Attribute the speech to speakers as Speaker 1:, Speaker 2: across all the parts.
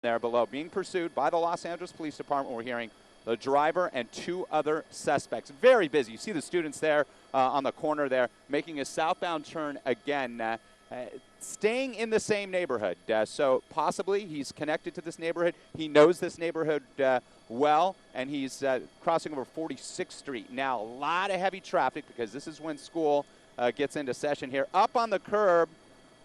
Speaker 1: there below, being pursued by the Los Angeles Police Department. We're hearing the driver and 2 other suspects. Very busy. You see the students there on the corner there making a southbound turn again, staying in the same neighborhood. So possibly he's connected to this neighborhood. He knows this neighborhood well, and he's crossing over 46th Street. Now, a lot of heavy traffic because this is when school gets into session here. Up on the curb,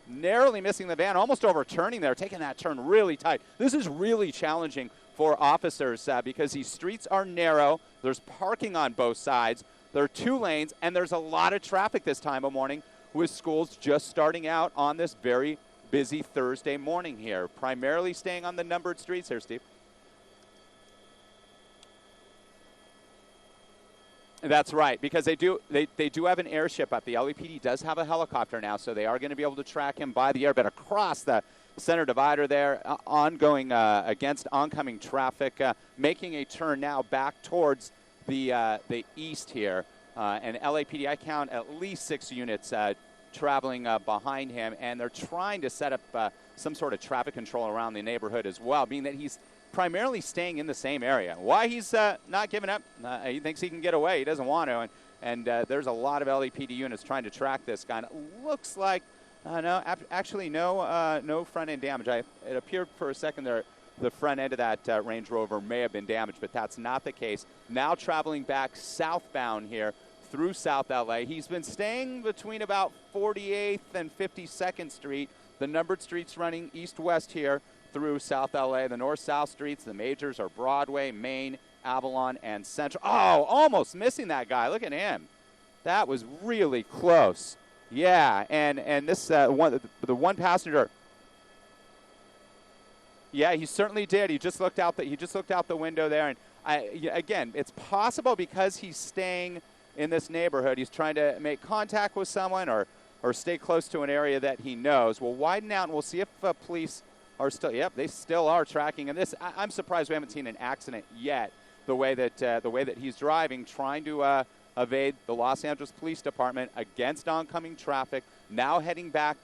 Speaker 1: narrowly missing the van, almost overturning there, taking that turn really tight. This is really challenging for officers because these streets are narrow. There's parking on both sides. There are 2 lanes, and there's a lot of traffic this time of morning with schools just starting out on this very busy Thursday morning here. Primarily staying on the numbered streets here, Steve. That's right, because they do have an airship up. The LAPD does have a helicopter now, so they are going to be able to track him by the air, but across the center divider there, ongoing against oncoming traffic, making a turn now back towards the east here. And LAPD, I count at least 6 units traveling behind him, and they're trying to set up some sort of traffic control around the neighborhood as well, being that he's primarily staying in the same area. Why he's not giving up? He thinks he can get away. He doesn't want to, and there's a lot of LAPD units trying to track this guy. And it looks like actually no front end damage. It appeared for a second there the front end of that Range Rover may have been damaged, but that's not the case. Now traveling back southbound here through South LA. He's been staying between about 48th and 52nd Street. The numbered streets running east-west here through South LA. The north-south streets, the majors are Broadway, Main, Avalon, and Central. Oh, almost missing that guy. Look at him. That was really close. Yeah, and this the one passenger. Yeah, he certainly did. He just looked out the window there, and again, it's possible because he's staying in this neighborhood. He's trying to make contact with someone or stay close to an area that he knows. We'll widen out, and we'll see if police are still. Yep, they still are tracking. And this, I'm surprised we haven't seen an accident yet. The way that he's driving, trying to evade the Los Angeles Police Department against oncoming traffic. Now heading back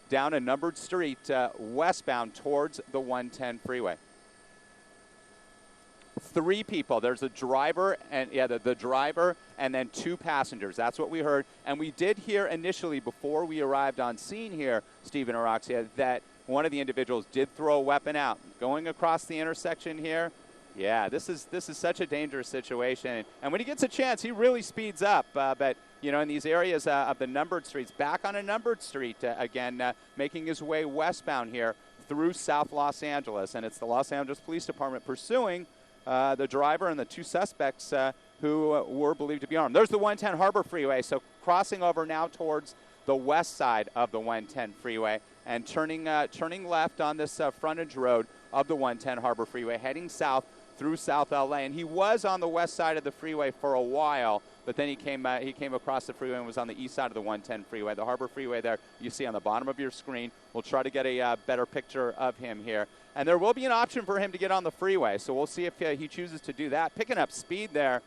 Speaker 1: down a numbered street westbound towards the 110 freeway. 3 people. There's a driver and the driver and then 2 passengers. That's what we heard. And we did hear initially before we arrived on scene here, Stephen Araxia, that one of the individuals did throw a weapon out. Going across the intersection here, yeah, this is such a dangerous situation. And when he gets a chance, he really speeds up. But in these areas of the numbered streets, back on a numbered street again, making his way westbound here through South Los Angeles. And it's the Los Angeles Police Department pursuing the driver and the 2 suspects who were believed to be armed. There's the 110 Harbor Freeway, so crossing over now towards the west side of the 110 freeway and turning left on this frontage road of the 110 Harbor Freeway, heading south through South LA. And he was on the west side of the freeway for a while, but then he came across the freeway and was on the east side of the 110 freeway. The Harbor Freeway there you see on the bottom of your screen. We'll try to get a better picture of him here. And there will be an option for him to get on the freeway, so we'll see if he chooses to do that. Picking up speed there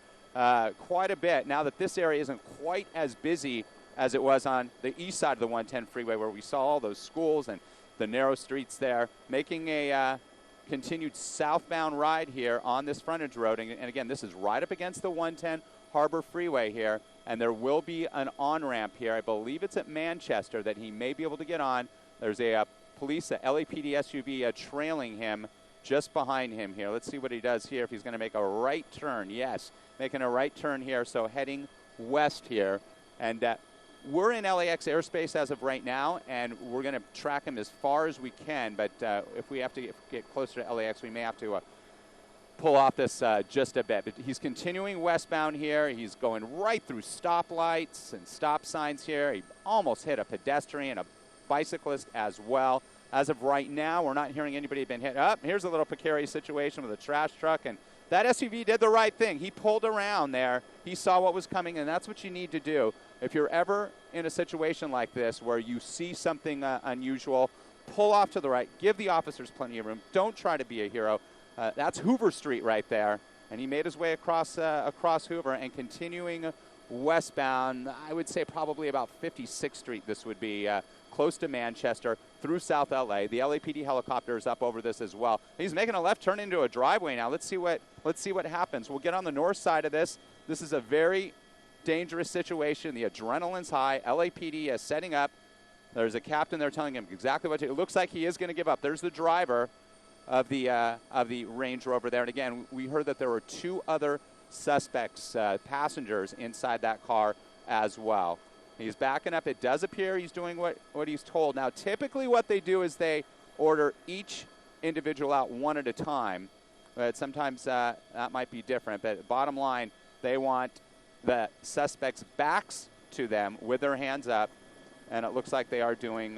Speaker 1: quite a bit now that this area isn't quite as busy as it was on the east side of the 110 freeway where we saw all those schools and the narrow streets there. Making a continued southbound ride here on this frontage road. And again, this is right up against the 110 Harbor Freeway here. And there will be an on-ramp here. I believe it's at Manchester that he may be able to get on. There's a LAPD SUV trailing him just behind him here. Let's see what he does here if he's going to make a right turn. Yes, making a right turn here, so heading west here. And we're in LAX airspace as of right now, and we're going to track him as far as we can. But if we have to get closer to LAX, we may have to pull off this just a bit. But he's continuing westbound here. He's going right through stoplights and stop signs here. He almost hit a pedestrian, a bicyclist as well. As of right now, we're not hearing anybody been hit. Here's a little precarious situation with a trash truck, and that SUV did the right thing. He pulled around there. He saw what was coming, and that's what you need to do. If you're ever in a situation like this where you see something unusual, pull off to the right. Give the officers plenty of room. Don't try to be a hero. That's Hoover Street right there. And he made his way across Hoover and continuing westbound, I would say probably about 56th Street this would be,
Speaker 2: close to Manchester, through South LA. The LAPD helicopter is up over this as well. He's making a left turn into a driveway now. Let's see what happens. We'll get on the north side of this. This is a very dangerous situation. The adrenaline's high. LAPD is setting up. There's a captain there telling him exactly what to do. It looks like he is going to give up. There's the driver of the Range Rover there. And again, we heard that there were 2 other suspects, passengers inside that car as well. He's backing up. It does appear he's doing what he's told. Now, typically what they do is they order each individual out one at a time. But sometimes that might be different. But bottom line, they want the suspects' backs to them with their hands up. And it looks like they are doing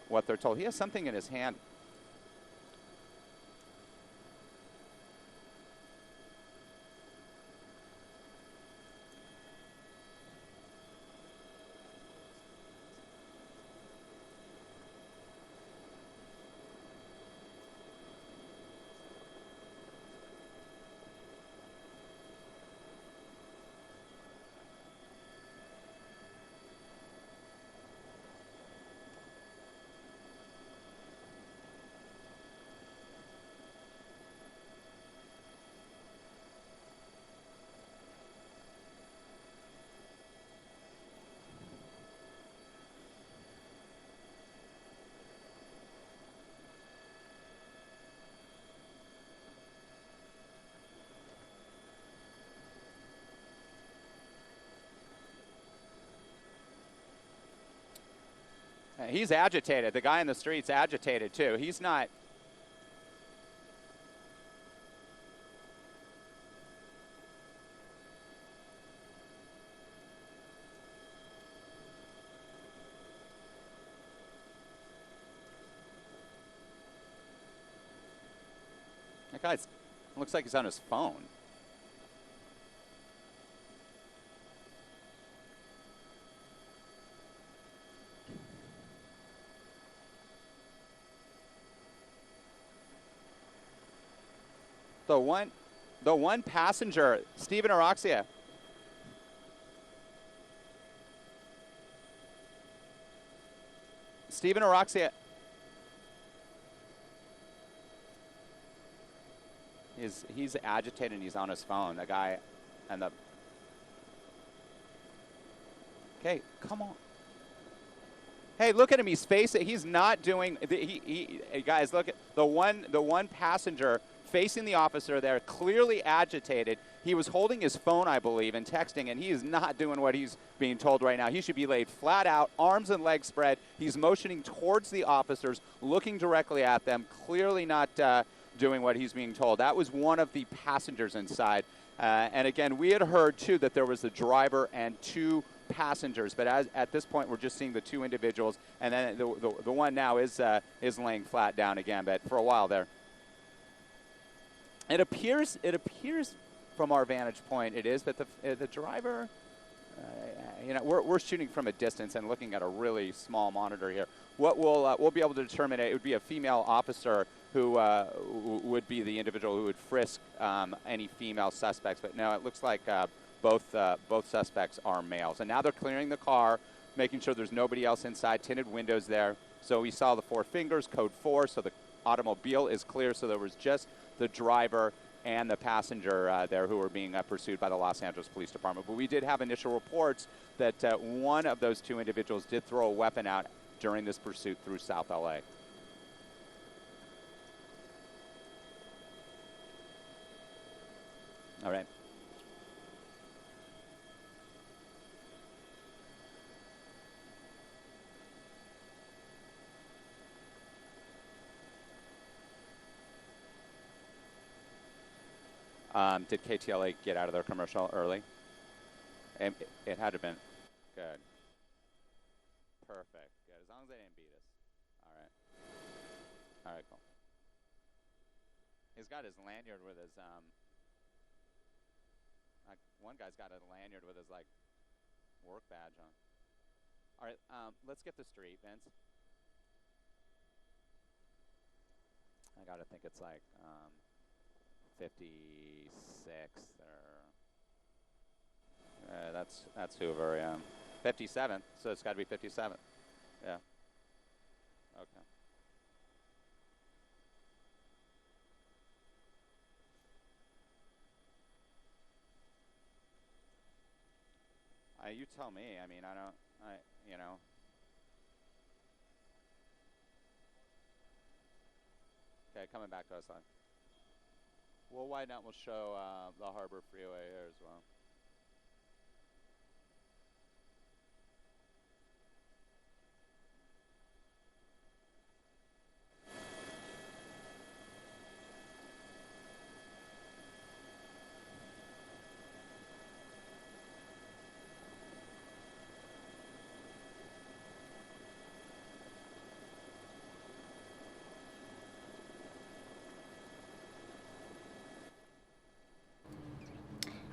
Speaker 2: what they're told. He has something in his hand. He's agitated. The guy in the street's agitated, too. He's not. That guy looks like he's on his phone. The one passenger, Stephen Araxia. Stephen Araxia. He's agitated and he's on his phone. The guy and the. Okay, come on. Hey, look at him. He's facing. He's not doing. Guys, look at the one passenger facing the officer there, clearly agitated. He was holding his phone, I believe, and texting, and he is not doing what he's being told right now. He should be laid flat out, arms and legs spread. He's motioning towards the officers, looking directly at them, clearly not doing what he's being told. That was one of the passengers inside. And again, we had heard, too, that there was the driver and 2 passengers, but at this point we're just seeing the 2 individuals, and then the one now is laying flat down again, but for a while there. It appears from our vantage point it is, but the driver, we're shooting from a distance and looking at a really small monitor here. What we'll be able to determine, it would be a female officer who would be the individual who would frisk any female suspects, but no, it looks like both suspects are males. And now they're clearing the car, making sure there's nobody else inside, tinted windows there. So we saw the 4 fingers, code 4, so the automobile is clear, so there was just the driver and the passenger there who were being pursued by the Los Angeles Police Department. But we did have initial reports that one of those 2 individuals did throw a weapon out during this pursuit through South LA. All right. Did KTLA get out of their commercial early? It had to have been. Good. Perfect. Good. As long as they didn't beat us. All right. All right, cool. He's got his lanyard with his, one guy's got a lanyard with his, work badge on. All right, let's get the street, Vince. I got to think it's 56 or that's Hoover, yeah. 57, so it's got to be 57. Yeah.
Speaker 1: Okay. You tell me. I mean, you know. Okay, coming back to us on. We'll widen out. We'll show the Harbor Freeway here as well.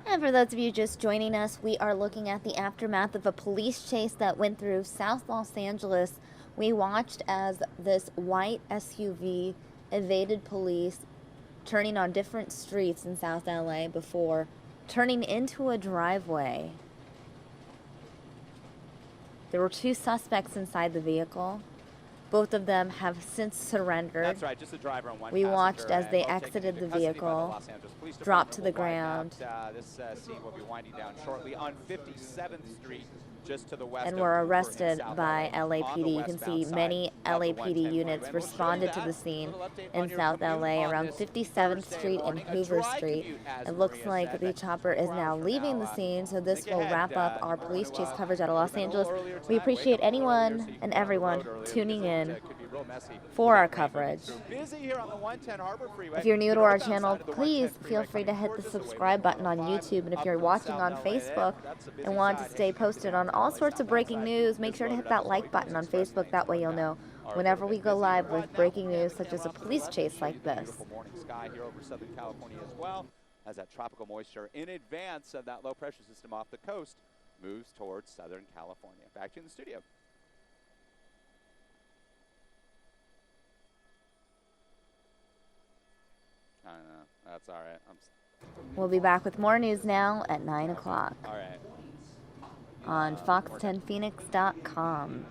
Speaker 3: And for those of you just joining us, we are looking at the aftermath of a police chase that went through South Los Angeles. We watched as this white SUV evaded police, turning on different streets in South LA before turning into a driveway. There were 2 suspects inside the vehicle. Both of them have since surrendered.
Speaker 1: That's right, just the driver and one
Speaker 3: We
Speaker 1: passenger,
Speaker 3: watched as they
Speaker 1: both taken
Speaker 3: exited
Speaker 1: into
Speaker 3: the
Speaker 1: custody by
Speaker 3: vehicle,
Speaker 1: Los Angeles Police
Speaker 3: drop to
Speaker 1: Department.
Speaker 3: the
Speaker 1: We'll wind
Speaker 3: ground.
Speaker 1: out, this scene will be winding down shortly on 57th Street, just to the west
Speaker 3: and
Speaker 1: of
Speaker 3: were
Speaker 1: Rover in
Speaker 3: arrested
Speaker 1: South
Speaker 3: by
Speaker 1: LA. On the
Speaker 3: LAPD. You can see
Speaker 1: westbound
Speaker 3: many
Speaker 1: side of the
Speaker 3: LAPD
Speaker 1: 110
Speaker 3: units
Speaker 1: freeway. We'll show you
Speaker 3: responded to
Speaker 1: that.
Speaker 3: the scene
Speaker 1: Little update
Speaker 3: in
Speaker 1: on your
Speaker 3: South
Speaker 1: commute
Speaker 3: LA
Speaker 1: on
Speaker 3: around
Speaker 1: this
Speaker 3: 57th
Speaker 1: Thursday
Speaker 3: Street and
Speaker 1: morning. A
Speaker 3: Hoover
Speaker 1: dry
Speaker 3: Street.
Speaker 1: commute, as
Speaker 3: It looks
Speaker 1: Maria
Speaker 3: like
Speaker 1: said,
Speaker 3: the
Speaker 1: but
Speaker 3: chopper is
Speaker 1: 4
Speaker 3: now
Speaker 1: hours from
Speaker 3: leaving
Speaker 1: now,
Speaker 3: the scene, so this
Speaker 1: think
Speaker 3: will
Speaker 1: ahead,
Speaker 3: wrap up our
Speaker 1: we're
Speaker 3: police
Speaker 1: gonna,
Speaker 3: chase coverage out of Los
Speaker 1: been a
Speaker 3: Angeles.
Speaker 1: little earlier
Speaker 3: We
Speaker 1: tonight,
Speaker 3: appreciate
Speaker 1: wake up a little earlier
Speaker 3: anyone
Speaker 1: so you can
Speaker 3: and
Speaker 1: get on the
Speaker 3: everyone
Speaker 1: road earlier
Speaker 3: tuning
Speaker 1: because
Speaker 3: in
Speaker 1: it could be real messy
Speaker 3: for our
Speaker 1: with that rain.
Speaker 3: coverage.
Speaker 1: So busy here on the 110 Harbor Freeway.
Speaker 3: If you're new
Speaker 1: The
Speaker 3: to our
Speaker 1: northbound
Speaker 3: channel,
Speaker 1: side of the
Speaker 3: please
Speaker 1: 110
Speaker 3: feel
Speaker 1: freeway
Speaker 3: free to
Speaker 1: coming
Speaker 3: hit the
Speaker 1: towards us away
Speaker 3: subscribe
Speaker 1: from
Speaker 3: button on
Speaker 1: 105
Speaker 3: YouTube. And if
Speaker 1: up
Speaker 3: you're
Speaker 1: from
Speaker 3: watching
Speaker 1: South
Speaker 3: on
Speaker 1: LA
Speaker 3: Facebook
Speaker 1: there. That's the busy
Speaker 3: and want to
Speaker 1: side.
Speaker 3: stay
Speaker 1: Hey,
Speaker 3: posted on
Speaker 1: South
Speaker 3: all
Speaker 1: LA
Speaker 3: sorts of
Speaker 1: southbound
Speaker 3: breaking
Speaker 1: side
Speaker 3: news, make
Speaker 1: is
Speaker 3: sure to
Speaker 1: loaded
Speaker 3: hit
Speaker 1: up
Speaker 3: that
Speaker 1: as well.
Speaker 3: like
Speaker 1: Eagles
Speaker 3: button on
Speaker 1: Express
Speaker 3: Facebook.
Speaker 1: lanes
Speaker 3: That way
Speaker 1: slowing
Speaker 3: you'll
Speaker 1: down
Speaker 3: know
Speaker 1: are a
Speaker 3: whenever
Speaker 1: little
Speaker 3: we
Speaker 1: bit
Speaker 3: go
Speaker 1: busy.
Speaker 3: live
Speaker 1: We'll
Speaker 3: with
Speaker 1: widen out.
Speaker 3: breaking
Speaker 1: We'll pan
Speaker 3: news
Speaker 1: the
Speaker 3: such
Speaker 1: camera
Speaker 3: as a
Speaker 1: off to the
Speaker 3: police
Speaker 1: left and
Speaker 3: chase
Speaker 1: show you
Speaker 3: like
Speaker 1: the
Speaker 3: this.
Speaker 1: beautiful morning sky here over Southern California as well, as that tropical moisture in advance of that low pressure system off the coast moves towards Southern California. Back to you in the studio. I don't know. That's all right.
Speaker 3: We'll be back with more news now at 9 o'clock
Speaker 1: All right.
Speaker 3: on fox10phoenix.com.